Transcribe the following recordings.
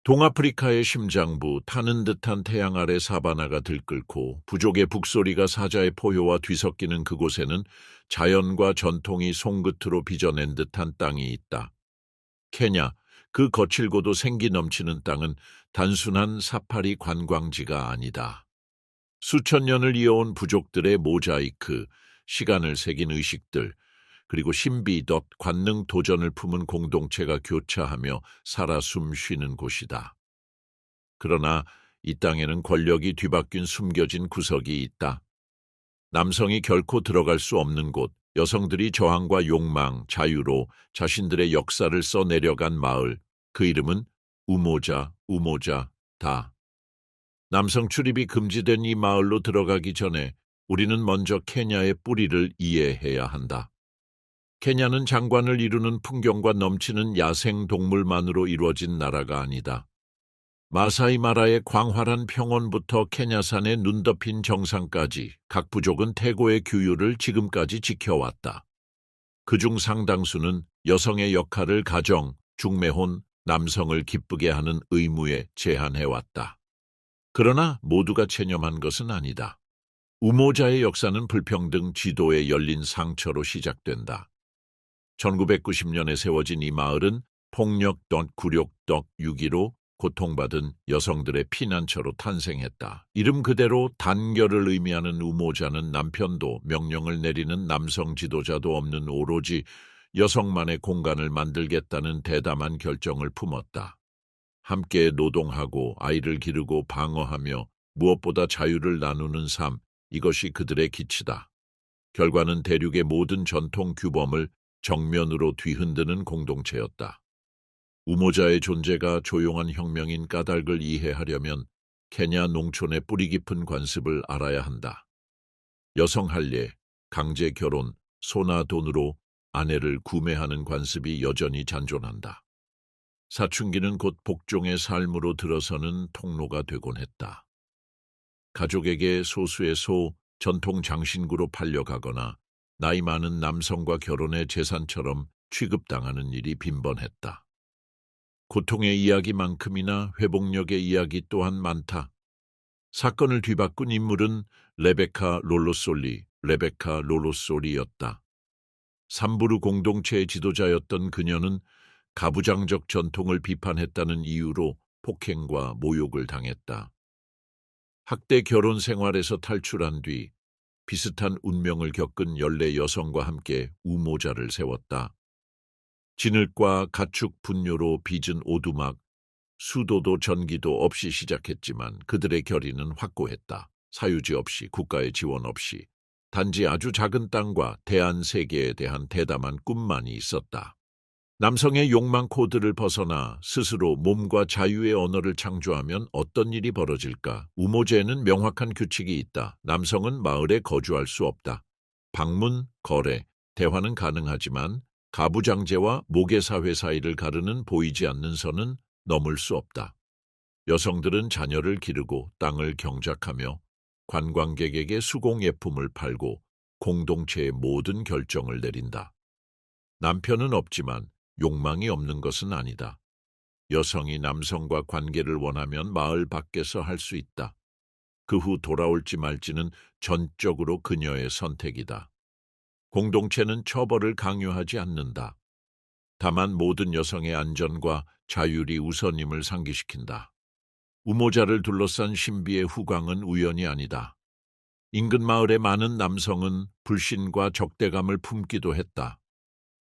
동아프리카의 심장부, 타는 듯한 태양 아래 사바나가 들끓고 부족의 북소리가 사자의 포효와 뒤섞이는 그곳에는 자연과 전통이 손끝으로 빚어낸 듯한 땅이 있다. 케냐, 그 거칠고도 생기 넘치는 땅은 단순한 사파리 관광지가 아니다. 수천 년을 이어온 부족들의 모자이크, 시간을 새긴 의식들, 그리고 신비 덧 관능 도전을 품은 공동체가 교차하며 살아 숨 쉬는 곳이다. 그러나 이 땅에는 권력이 뒤바뀐 숨겨진 구석이 있다. 남성이 결코 들어갈 수 없는 곳, 여성들이 저항과 욕망, 자유로 자신들의 역사를 써내려간 마을, 그 이름은 우모자다. 남성 출입이 금지된 이 마을로 들어가기 전에 우리는 먼저 케냐의 뿌리를 이해해야 한다. 케냐는 장관을 이루는 풍경과 넘치는 야생 동물만으로 이루어진 나라가 아니다. 마사이 마라의 광활한 평원부터 케냐산의 눈 덮인 정상까지 각 부족은 태고의 규율을 지금까지 지켜왔다. 그중 상당수는 여성의 역할을 가정, 중매혼, 남성을 기쁘게 하는 의무에 제한해왔다. 그러나 모두가 체념한 것은 아니다. 우모자의 역사는 불평등 지도에 열린 상처로 시작된다. 1990년에 세워진 이 마을은 폭력, 굴욕, 6.15로 고통받은 여성들의 피난처로 탄생했다. 이름 그대로 단결을 의미하는 우모자는 남편도 명령을 내리는 남성 지도자도 없는 오로지 여성만의 공간을 만들겠다는 대담한 결정을 품었다. 함께 노동하고 아이를 기르고 방어하며 무엇보다 자유를 나누는 삶, 이것이 그들의 기치다. 결과는 대륙의 모든 전통 규범을 정면으로 뒤흔드는 공동체였다. 우모자의 존재가 조용한 혁명인 까닭을 이해하려면 케냐 농촌의 뿌리 깊은 관습을 알아야 한다. 여성 할례, 강제 결혼, 소나 돈으로 아내를 구매하는 관습이 여전히 잔존한다. 사춘기는 곧 복종의 삶으로 들어서는 통로가 되곤 했다. 가족에게 소수의 전통 장신구로 팔려가거나 나이 많은 남성과 결혼의 재산처럼 취급당하는 일이 빈번했다. 고통의 이야기만큼이나 회복력의 이야기 또한 많다. 사건을 뒤바꾼 인물은 레베카 롤로솔리였다. 삼부르 공동체의 지도자였던 그녀는 가부장적 전통을 비판했다는 이유로 폭행과 모욕을 당했다. 학대 결혼 생활에서 탈출한 뒤 비슷한 운명을 겪은 14 여성과 함께 우모자를 세웠다. 진흙과 가축 분뇨로 빚은 오두막, 수도도 전기도 없이 시작했지만 그들의 결의는 확고했다. 사유지 없이, 국가의 지원 없이, 단지 아주 작은 땅과 대한 세계에 대한 대담한 꿈만이 있었다. 남성의 욕망 코드를 벗어나 스스로 몸과 자유의 언어를 창조하면 어떤 일이 벌어질까? 우모제에는 명확한 규칙이 있다. 남성은 마을에 거주할 수 없다. 방문, 거래, 대화는 가능하지만 가부장제와 모계사회 사이를 가르는 보이지 않는 선은 넘을 수 없다. 여성들은 자녀를 기르고 땅을 경작하며 관광객에게 수공예품을 팔고 공동체의 모든 결정을 내린다. 남편은 없지만 욕망이 없는 것은 아니다. 여성이 남성과 관계를 원하면 마을 밖에서 할 수 있다. 그 후 돌아올지 말지는 전적으로 그녀의 선택이다. 공동체는 처벌을 강요하지 않는다. 다만 모든 여성의 안전과 자율이 우선임을 상기시킨다. 우모자를 둘러싼 신비의 후광은 우연이 아니다. 인근 마을의 많은 남성은 불신과 적대감을 품기도 했다.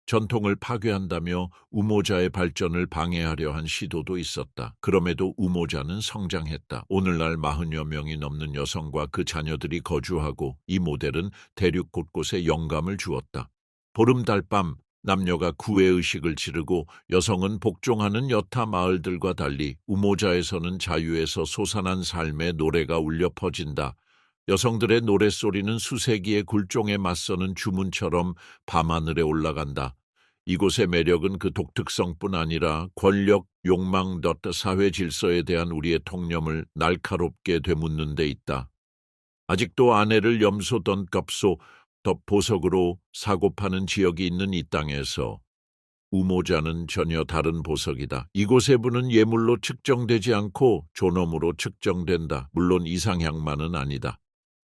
전통을 파괴한다며 우모자의 발전을 방해하려 한 시도도 있었다. 그럼에도 우모자는 성장했다. 오늘날 40여 명이 넘는 여성과 그 자녀들이 거주하고 이 모델은 대륙 곳곳에 영감을 주었다. 보름달밤 남녀가 구애의식을 지르고 여성은 복종하는 여타 마을들과 달리 우모자에서는 자유에서 솟아난 삶의 노래가 울려 퍼진다. 여성들의 노랫소리는 수세기의 굴종에 맞서는 주문처럼 밤하늘에 올라간다. 이곳의 매력은 그 독특성뿐 아니라 권력, 욕망, 사회 질서에 대한 우리의 통념을 날카롭게 되묻는 데 있다. 아직도 아내를 염소 덧 보석으로 사고 파는 지역이 있는 이 땅에서 우모자는 전혀 다른 보석이다. 이곳의 부는 예물로 측정되지 않고 존엄으로 측정된다. 물론 이상향만은 아니다.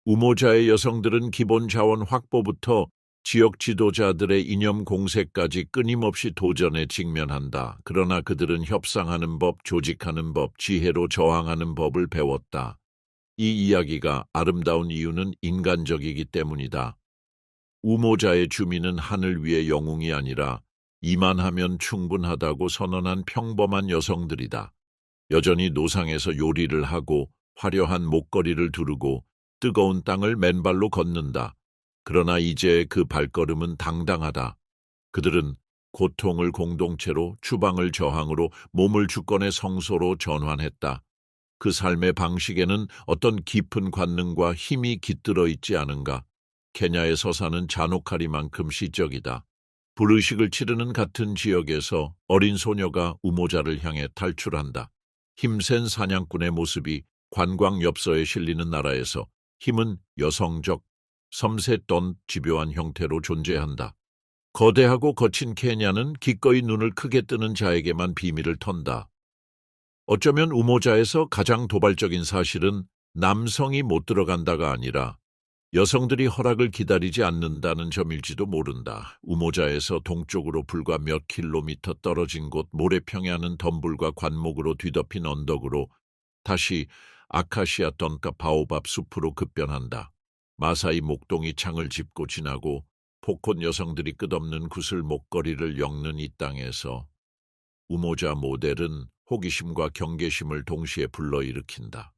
우모자의 여성들은 기본 자원 확보부터 지역 지도자들의 이념 공세까지 끊임없이 도전에 직면한다. 그러나 그들은 협상하는 법, 조직하는 법, 지혜로 저항하는 법을 배웠다. 이 이야기가 아름다운 이유는 인간적이기 때문이다. 우모자의 주민은 하늘 위의 영웅이 아니라 이만하면 충분하다고 선언한 평범한 여성들이다. 여전히 노상에서 요리를 하고 화려한 목걸이를 두르고 뜨거운 땅을 맨발로 걷는다. 그러나 이제 그 발걸음은 당당하다. 그들은 고통을 공동체로, 추방을 저항으로, 몸을 주권의 성소로 전환했다. 그 삶의 방식에는 어떤 깊은 관능과 힘이 깃들어 있지 않은가. 케냐의 서사는 잔혹하리만큼 시적이다. 불의식을 치르는 같은 지역에서 어린 소녀가 우모자를 향해 탈출한다. 힘센 사냥꾼의 모습이 관광 엽서에 실리는 나라에서 힘은 여성적, 섬세떤 집요한 형태로 존재한다. 거대하고 거친 케냐는 기꺼이 눈을 크게 뜨는 자에게만 비밀을 턴다. 어쩌면 우모자에서 가장 도발적인 사실은 남성이 못 들어간다가 아니라 여성들이 허락을 기다리지 않는다는 점일지도 모른다. 우모자에서 동쪽으로 불과 몇 킬로미터 떨어진 곳 모래평야는 덤불과 관목으로 뒤덮인 언덕으로 다시 아카시아 던과 바오밥 숲으로 급변한다. 마사이 목동이 창을 짚고 지나고 포콘 여성들이 끝없는 구슬 목걸이를 엮는 이 땅에서 우모자 모델은 호기심과 경계심을 동시에 불러일으킨다.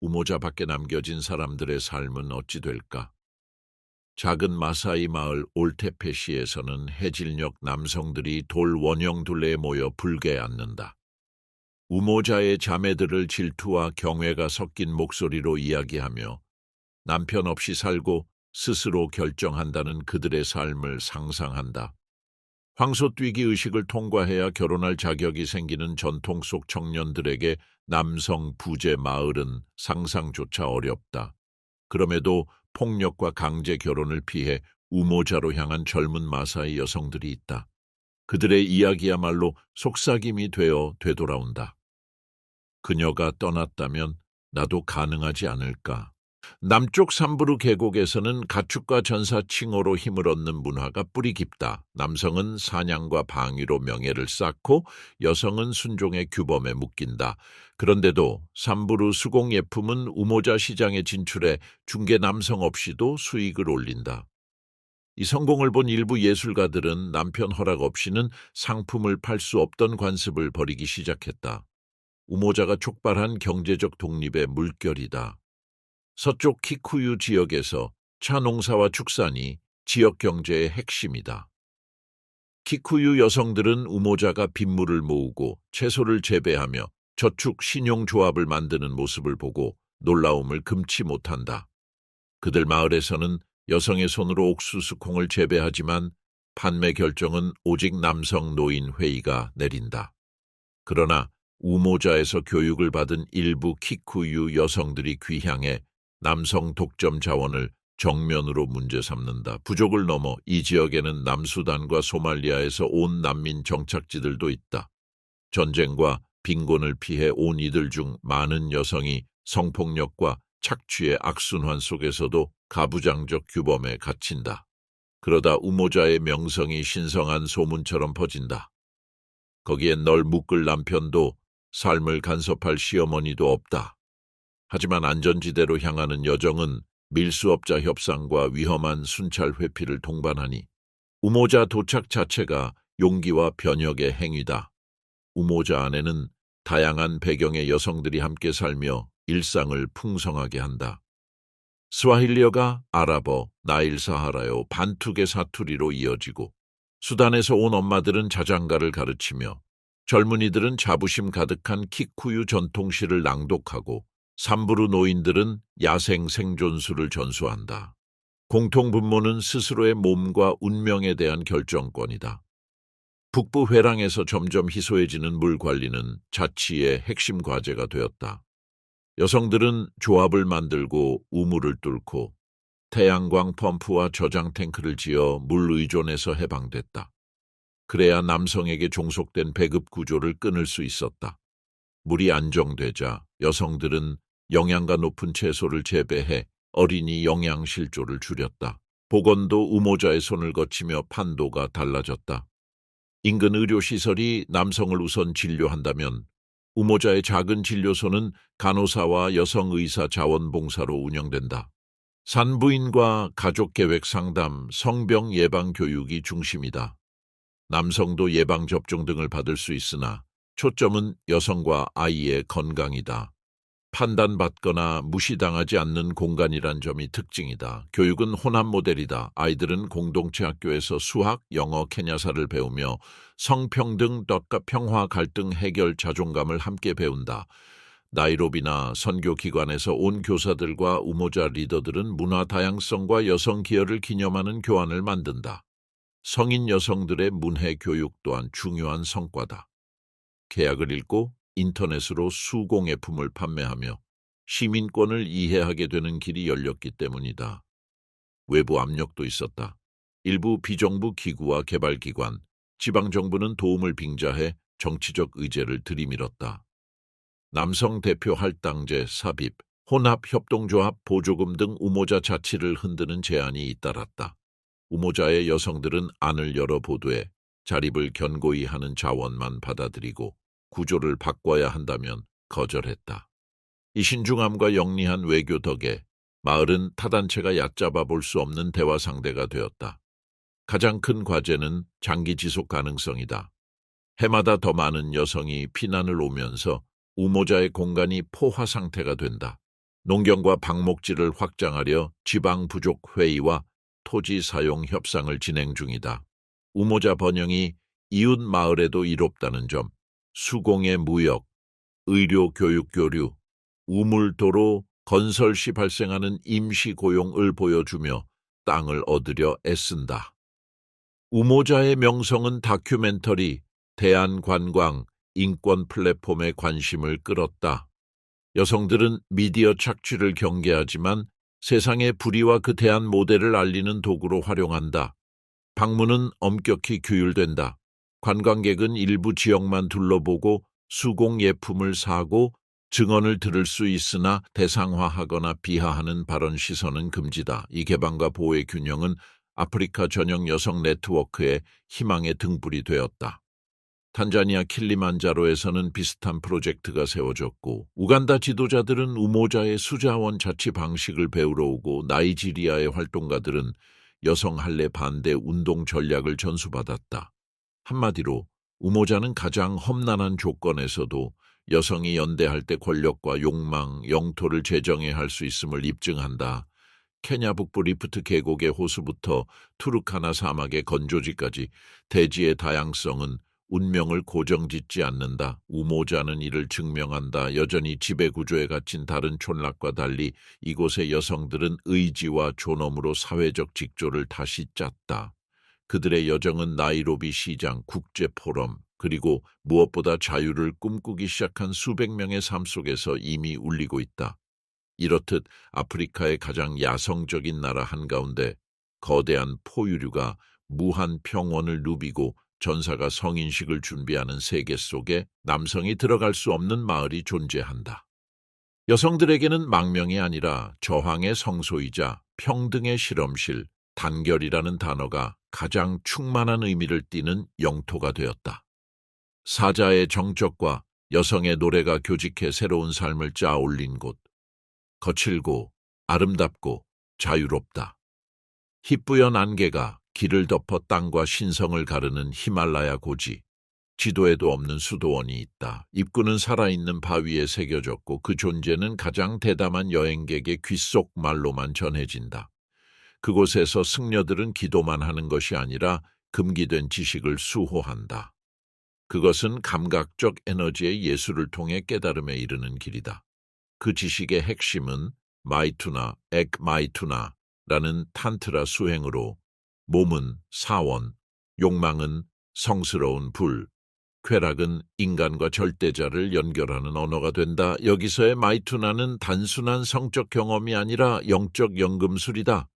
우모자 밖에 남겨진 사람들의 삶은 어찌 될까? 작은 마사이 마을 올테페시에서는 해질녘 남성들이 돌 원형 둘레에 모여 불게 앉는다. 우모자의 자매들을 질투와 경외가 섞인 목소리로 이야기하며 남편 없이 살고 스스로 결정한다는 그들의 삶을 상상한다. 황소뛰기 의식을 통과해야 결혼할 자격이 생기는 전통 속 청년들에게 남성 부재 마을은 상상조차 어렵다. 그럼에도 폭력과 강제 결혼을 피해 우모자로 향한 젊은 마사이 여성들이 있다. 그들의 이야기야말로 속삭임이 되어 되돌아온다. 그녀가 떠났다면 나도 가능하지 않을까. 남쪽 삼부르 계곡에서는 가축과 전사칭호로 힘을 얻는 문화가 뿌리 깊다. 남성은 사냥과 방위로 명예를 쌓고 여성은 순종의 규범에 묶인다. 그런데도 삼부르 수공예품은 우모자 시장에 진출해 중개 남성 없이도 수익을 올린다. 이 성공을 본 일부 예술가들은 남편 허락 없이는 상품을 팔 수 없던 관습을 벌이기 시작했다. 우모자가 촉발한 경제적 독립의 물결이다. 서쪽 키쿠유 지역에서 차 농사와 축산이 지역 경제의 핵심이다. 키쿠유 여성들은 우모자가 빗물을 모으고 채소를 재배하며 저축 신용조합을 만드는 모습을 보고 놀라움을 금치 못한다. 그들 마을에서는 여성의 손으로 옥수수 콩을 재배하지만 판매 결정은 오직 남성 노인 회의가 내린다. 그러나 우모자에서 교육을 받은 일부 키쿠유 여성들이 귀향해 남성 독점 자원을 정면으로 문제 삼는다. 부족을 넘어 이 지역에는 남수단과 소말리아에서 온 난민 정착지들도 있다. 전쟁과 빈곤을 피해 온 이들 중 많은 여성이 성폭력과 착취의 악순환 속에서도 가부장적 규범에 갇힌다. 그러다 우모자의 명성이 신성한 소문처럼 퍼진다. 거기엔 널 묶을 남편도 삶을 간섭할 시어머니도 없다. 하지만 안전지대로 향하는 여정은 밀수업자 협상과 위험한 순찰 회피를 동반하니 우모자 도착 자체가 용기와 변혁의 행위다. 우모자 안에는 다양한 배경의 여성들이 함께 살며 일상을 풍성하게 한다. 스와힐리어가 아랍어, 나일 사하라요, 반투계 사투리로 이어지고 수단에서 온 엄마들은 자장가를 가르치며 젊은이들은 자부심 가득한 키쿠유 전통시를 낭독하고 삼부르 노인들은 야생 생존수를 전수한다. 공통분모는 스스로의 몸과 운명에 대한 결정권이다. 북부 회랑에서 점점 희소해지는 물 관리는 자치의 핵심 과제가 되었다. 여성들은 조합을 만들고 우물을 뚫고 태양광 펌프와 저장 탱크를 지어 물 의존에서 해방됐다. 그래야 남성에게 종속된 배급 구조를 끊을 수 있었다. 물이 안정되자 여성들은 영양가 높은 채소를 재배해 어린이 영양실조를 줄였다. 보건도 우모자의 손을 거치며 판도가 달라졌다. 인근 의료시설이 남성을 우선 진료한다면 우모자의 작은 진료소는 간호사와 여성의사 자원봉사로 운영된다. 산부인과 가족계획 상담, 성병 예방 교육이 중심이다. 남성도 예방접종 등을 받을 수 있으나 초점은 여성과 아이의 건강이다. 판단받거나 무시당하지 않는 공간이란 점이 특징이다. 교육은 혼합 모델이다. 아이들은 공동체 학교에서 수학, 영어, 케냐사를 배우며 성평등, 덕과 평화, 갈등 해결, 자존감을 함께 배운다. 나이로비나 선교기관에서 온 교사들과 우모자 리더들은 문화 다양성과 여성 기여를 기념하는 교환을 만든다. 성인 여성들의 문해 교육 또한 중요한 성과다. 계약을 읽고 인터넷으로 수공예품을 판매하며 시민권을 이해하게 되는 길이 열렸기 때문이다. 외부 압력도 있었다. 일부 비정부 기구와 개발기관, 지방정부는 도움을 빙자해 정치적 의제를 들이밀었다. 남성 대표 할당제 삽입, 혼합협동조합 보조금 등 우모자 자치를 흔드는 제안이 잇따랐다. 우모자의 여성들은 안을 열어 보도해 자립을 견고히 하는 자원만 받아들이고 구조를 바꿔야 한다면 거절했다. 이 신중함과 영리한 외교 덕에 마을은 타단체가 얕잡아 볼 수 없는 대화 상대가 되었다. 가장 큰 과제는 장기 지속 가능성이다. 해마다 더 많은 여성이 피난을 오면서 우모자의 공간이 포화 상태가 된다. 농경과 방목지를 확장하려 지방부족회의와 토지 사용 협상을 진행 중이다. 우모자 번영이 이웃 마을에도 이롭다는 점, 수공예 무역, 의료 교육 교류, 우물도로 건설 시 발생하는 임시 고용을 보여주며 땅을 얻으려 애쓴다. 우모자의 명성은 다큐멘터리, 대한관광, 인권 플랫폼의 관심을 끌었다. 여성들은 미디어 착취를 경계하지만 세상의 불의와 그 대한 모델을 알리는 도구로 활용한다. 방문은 엄격히 규율된다. 관광객은 일부 지역만 둘러보고 수공 예품을 사고 증언을 들을 수 있으나 대상화하거나 비하하는 발언 시선은 금지다. 이 개방과 보호의 균형은 아프리카 전역 여성 네트워크의 희망의 등불이 되었다. 탄자니아 킬리만자로에서는 비슷한 프로젝트가 세워졌고 우간다 지도자들은 우모자의 수자원 자치 방식을 배우러 오고 나이지리아의 활동가들은 여성 할례 반대 운동 전략을 전수받았다. 한마디로 우모자는 가장 험난한 조건에서도 여성이 연대할 때 권력과 욕망, 영토를 재정해야 할 수 있음을 입증한다. 케냐 북부 리프트 계곡의 호수부터 투르카나 사막의 건조지까지 대지의 다양성은 운명을 고정짓지 않는다. 우모자는 이를 증명한다. 여전히 지배구조에 갇힌 다른 촌락과 달리 이곳의 여성들은 의지와 존엄으로 사회적 직조를 다시 짰다. 그들의 여정은 나이로비 시장, 국제포럼, 그리고 무엇보다 자유를 꿈꾸기 시작한 수백 명의 삶 속에서 이미 울리고 있다. 이렇듯 아프리카의 가장 야성적인 나라 한가운데 거대한 포유류가 무한 평원을 누비고 전사가 성인식을 준비하는 세계 속에 남성이 들어갈 수 없는 마을이 존재한다. 여성들에게는 망명이 아니라 저항의 성소이자 평등의 실험실, 단결이라는 단어가 가장 충만한 의미를 띠는 영토가 되었다. 사자의 정적과 여성의 노래가 교직해 새로운 삶을 짜올린 곳. 거칠고 아름답고 자유롭다. 희뿌연 안개가 길을 덮어 땅과 신성을 가르는 히말라야 고지. 지도에도 없는 수도원이 있다. 입구는 살아있는 바위에 새겨졌고 그 존재는 가장 대담한 여행객의 귓속말로만 전해진다. 그곳에서 승려들은 기도만 하는 것이 아니라 금기된 지식을 수호한다. 그것은 감각적 에너지의 예술을 통해 깨달음에 이르는 길이다. 그 지식의 핵심은 마이투나, 액마이투나라는 탄트라 수행으로 몸은 사원, 욕망은 성스러운 불, 쾌락은 인간과 절대자를 연결하는 언어가 된다. 여기서의 마이투나는 단순한 성적 경험이 아니라 영적 연금술이다.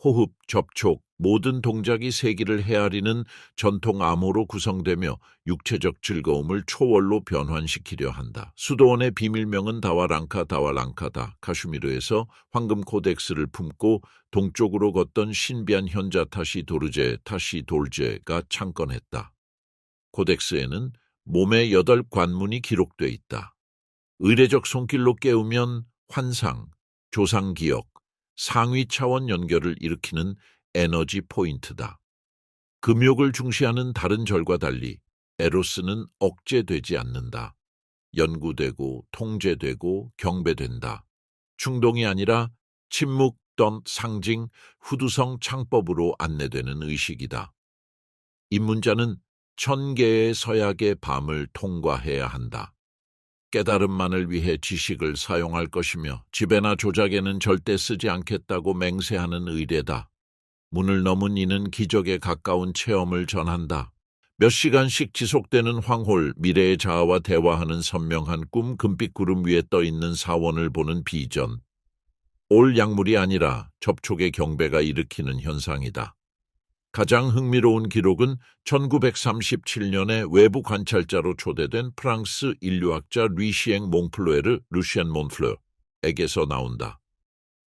호흡, 접촉, 모든 동작이 세기를 헤아리는 전통 암호로 구성되며 육체적 즐거움을 초월로 변환시키려 한다. 수도원의 비밀명은 다와랑카다. 카슈미르에서 황금 코덱스를 품고 동쪽으로 걷던 신비한 현자 타시 돌제가 창건했다. 코덱스에는 몸의 8관문이 기록돼 있다. 의례적 손길로 깨우면 환상, 조상 기억, 상위 차원 연결을 일으키는 에너지 포인트다. 금욕을 중시하는 다른 절과 달리 에로스는 억제되지 않는다. 연구되고 통제되고 경배된다. 충동이 아니라 침묵, 상징, 후두성 창법으로 안내되는 의식이다. 입문자는 1000개의 서약의 밤을 통과해야 한다. 깨달음만을 위해 지식을 사용할 것이며 지배나 조작에는 절대 쓰지 않겠다고 맹세하는 의례다. 문을 넘은 이는 기적에 가까운 체험을 전한다. 몇 시간씩 지속되는 황홀, 미래의 자아와 대화하는 선명한 꿈, 금빛 구름 위에 떠있는 사원을 보는 비전. 올 약물이 아니라 접촉의 경배가 일으키는 현상이다. 가장 흥미로운 기록은 1937년에 외부 관찰자로 초대된 프랑스 인류학자 루시엔 몽플루에르에게서 나온다.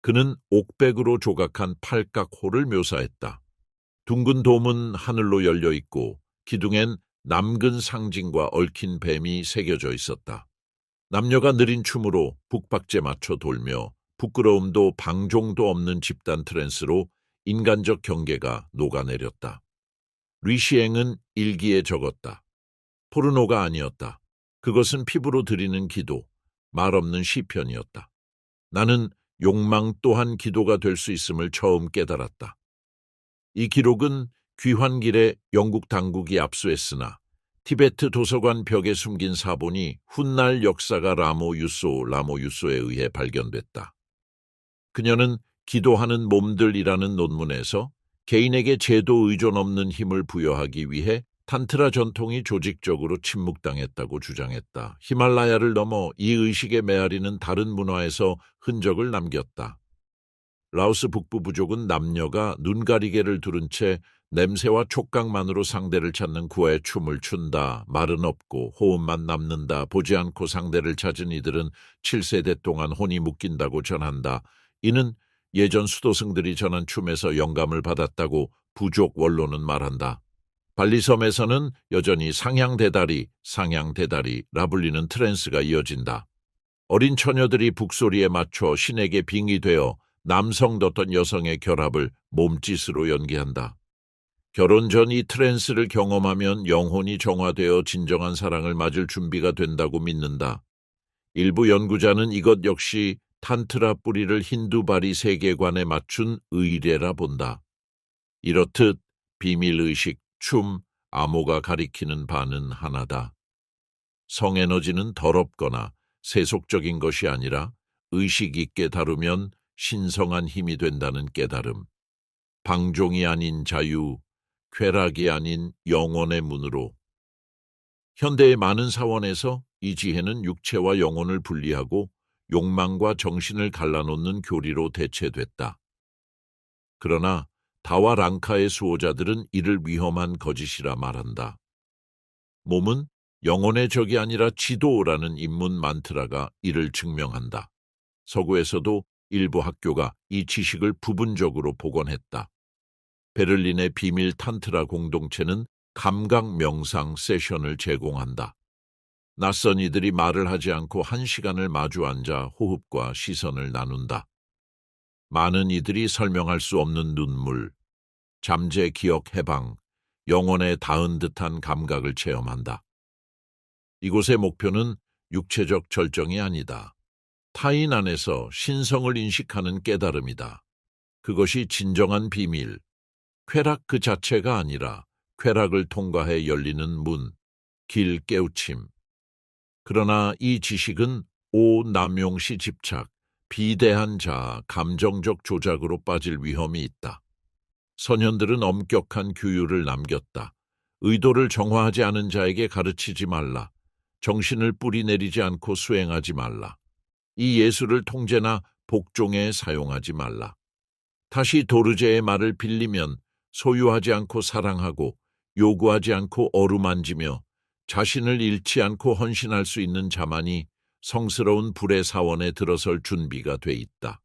그는 옥백으로 조각한 팔각홀을 묘사했다. 둥근 돔은 하늘로 열려 있고 기둥엔 남근 상징과 얽힌 뱀이 새겨져 있었다. 남녀가 느린 춤으로 북박제 맞춰 돌며 부끄러움도 방종도 없는 집단 트랜스로 인간적 경계가 녹아내렸다. 리시앵은 일기에 적었다. 포르노가 아니었다. 그것은 피부로 드리는 기도, 말 없는 시편이었다. 나는 욕망 또한 기도가 될 수 있음을 처음 깨달았다. 이 기록은 귀환길에 영국 당국이 압수했으나 티베트 도서관 벽에 숨긴 사본이 훗날 역사가 라모 유소에 의해 발견됐다. 그녀는 기도하는 몸들이라는 논문에서 개인에게 제도 의존 없는 힘을 부여하기 위해 탄트라 전통이 조직적으로 침묵당했다고 주장했다. 히말라야를 넘어 이 의식에 메아리는 다른 문화에서 흔적을 남겼다. 라오스 북부 부족은 남녀가 눈가리개를 두른 채 냄새와 촉각만으로 상대를 찾는 구애의 춤을 춘다. 말은 없고 호흡만 남는다. 보지 않고 상대를 찾은 이들은 7세대 동안 혼이 묶인다고 전한다. 이는 예전 수도승들이 전한 춤에서 영감을 받았다고 부족 원로는 말한다. 발리섬에서는 여전히 상향대다리라 불리는 트랜스가 이어진다. 어린 처녀들이 북소리에 맞춰 신에게 빙의되어 남성됐던 여성의 결합을 몸짓으로 연기한다. 결혼 전 이 트랜스를 경험하면 영혼이 정화되어 진정한 사랑을 맞을 준비가 된다고 믿는다. 일부 연구자는 이것 역시 탄트라 뿌리를 힌두바리 세계관에 맞춘 의례라 본다. 이렇듯 비밀의식, 춤, 암호가 가리키는 바는 하나다. 성에너지는 더럽거나 세속적인 것이 아니라 의식 있게 다루면 신성한 힘이 된다는 깨달음. 방종이 아닌 자유, 쾌락이 아닌 영혼의 문으로. 현대의 많은 사원에서 이 지혜는 육체와 영혼을 분리하고 욕망과 정신을 갈라놓는 교리로 대체됐다. 그러나 다와 랑카의 수호자들은 이를 위험한 거짓이라 말한다. 몸은 영혼의 적이 아니라 지도라는 입문 만트라가 이를 증명한다. 서구에서도 일부 학교가 이 지식을 부분적으로 복원했다. 베를린의 비밀 탄트라 공동체는 감각 명상 세션을 제공한다. 낯선 이들이 말을 하지 않고 1시간을 마주 앉아 호흡과 시선을 나눈다. 많은 이들이 설명할 수 없는 눈물, 잠재 기억 해방, 영혼에 닿은 듯한 감각을 체험한다. 이곳의 목표는 육체적 절정이 아니다. 타인 안에서 신성을 인식하는 깨달음이다. 그것이 진정한 비밀, 쾌락 그 자체가 아니라 쾌락을 통과해 열리는 문, 길 깨우침. 그러나 이 지식은 오남용시 집착, 비대한 자아, 감정적 조작으로 빠질 위험이 있다. 선현들은 엄격한 규율을 남겼다. 의도를 정화하지 않은 자에게 가르치지 말라. 정신을 뿌리내리지 않고 수행하지 말라. 이 예술을 통제나 복종에 사용하지 말라. 다시 도르제의 말을 빌리면 소유하지 않고 사랑하고 요구하지 않고 어루만지며 자신을 잃지 않고 헌신할 수 있는 자만이 성스러운 불의 사원에 들어설 준비가 돼 있다.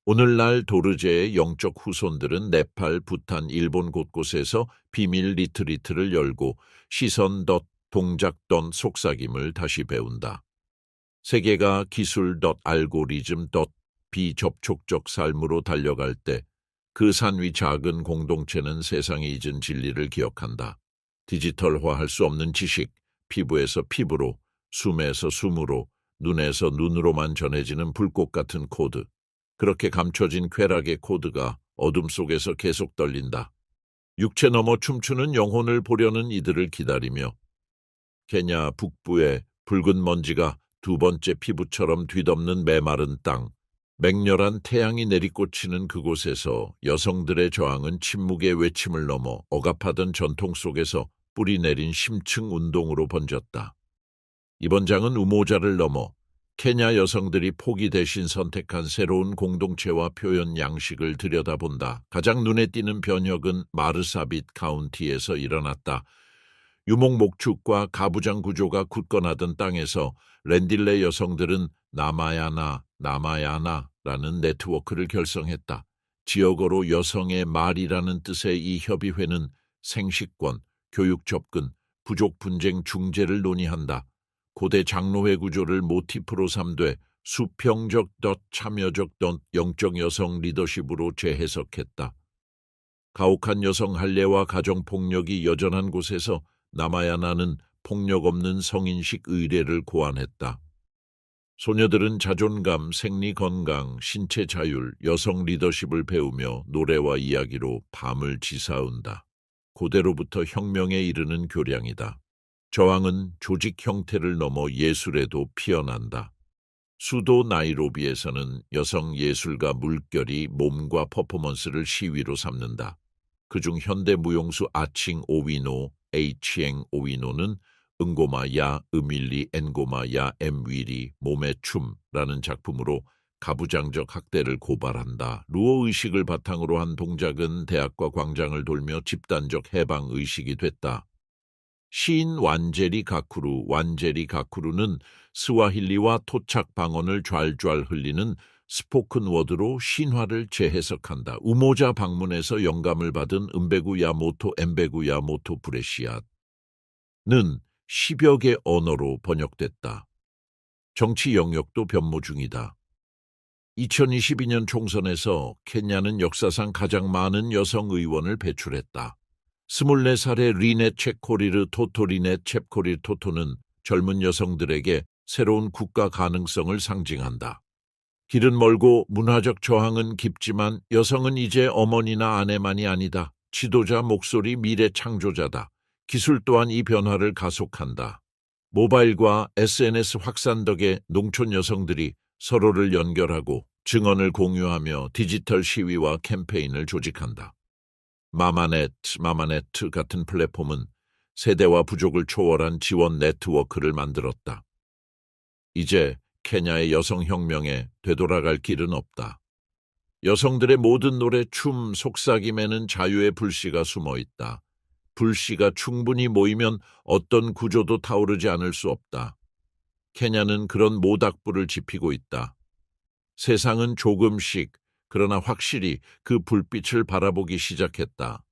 오늘날 도르제의 영적 후손들은 네팔, 부탄, 일본 곳곳에서 비밀 리트리트를 열고 시선 동작 속삭임을 다시 배운다. 세계가 기술 알고리즘 비접촉적 삶으로 달려갈 때 그 산 위 작은 공동체는 세상에 잊은 진리를 기억한다. 디지털화할 수 없는 지식, 피부에서 피부로, 숨에서 숨으로, 눈에서 눈으로만 전해지는 불꽃 같은 코드. 그렇게 감춰진 쾌락의 코드가 어둠 속에서 계속 떨린다. 육체 넘어 춤추는 영혼을 보려는 이들을 기다리며 케냐 북부의 붉은 먼지가 두 번째 피부처럼 뒤덮는 메마른 땅, 맹렬한 태양이 내리꽂히는 그곳에서 여성들의 저항은 침묵의 외침을 넘어 억압하던 전통 속에서 뿌리 내린 심층 운동으로 번졌다. 이번 장은 우모자를 넘어 케냐 여성들이 포기 대신 선택한 새로운 공동체와 표현 양식을 들여다본다. 가장 눈에 띄는 변혁은 마르사빗 카운티에서 일어났다. 유목목축과 가부장 구조가 굳건하던 땅에서 랜딜레 여성들은 남아야나라는 네트워크를 결성했다. 지역어로 여성의 말이라는 뜻의 이 협의회는 생식권, 교육 접근, 부족 분쟁 중재를 논의한다. 고대 장로회 구조를 모티프로 삼되 수평적 참여적 영적 여성 리더십으로 재해석했다. 가혹한 여성 할례와 가정폭력이 여전한 곳에서 남아야나는 폭력 없는 성인식 의례를 고안했다. 소녀들은 자존감, 생리 건강, 신체 자율, 여성 리더십을 배우며 노래와 이야기로 밤을 지사운다. 고대로부터 혁명에 이르는 교량이다. 저항은 조직 형태를 넘어 예술에도 피어난다. 수도 나이로비에서는 여성 예술가 물결이 몸과 퍼포먼스를 시위로 삼는다. 그중 현대 무용수 아칭 오위노, 에이치엥 오위노는 응고마야 음일리 엔고마야 엠위리 몸의 춤라는 작품으로 가부장적 학대를 고발한다. 루어 의식을 바탕으로 한 동작은 대학과 광장을 돌며 집단적 해방 의식이 됐다. 시인 완제리 가쿠루는 스와힐리와 토착 방언을 좔좔 흘리는 스포큰 워드로 신화를 재해석한다. 우모자 방문에서 영감을 받은 엠베구 야모토 브레시아는 10여 개 언어로 번역됐다. 정치 영역도 변모 중이다. 2022년 총선에서 케냐는 역사상 가장 많은 여성 의원을 배출했다. 24살의 리넷 첵코리르 토토는 젊은 여성들에게 새로운 국가 가능성을 상징한다. 길은 멀고 문화적 저항은 깊지만 여성은 이제 어머니나 아내만이 아니다. 지도자, 목소리, 미래 창조자다. 기술 또한 이 변화를 가속한다. 모바일과 SNS 확산 덕에 농촌 여성들이 서로를 연결하고 증언을 공유하며 디지털 시위와 캠페인을 조직한다. 마마네트 같은 플랫폼은 세대와 부족을 초월한 지원 네트워크를 만들었다. 이제 케냐의 여성혁명에 되돌아갈 길은 없다. 여성들의 모든 노래, 춤, 속삭임에는 자유의 불씨가 숨어있다. 불씨가 충분히 모이면 어떤 구조도 타오르지 않을 수 없다. 케냐는 그런 모닥불을 지피고 있다. 세상은 조금씩, 그러나 확실히 그 불빛을 바라보기 시작했다.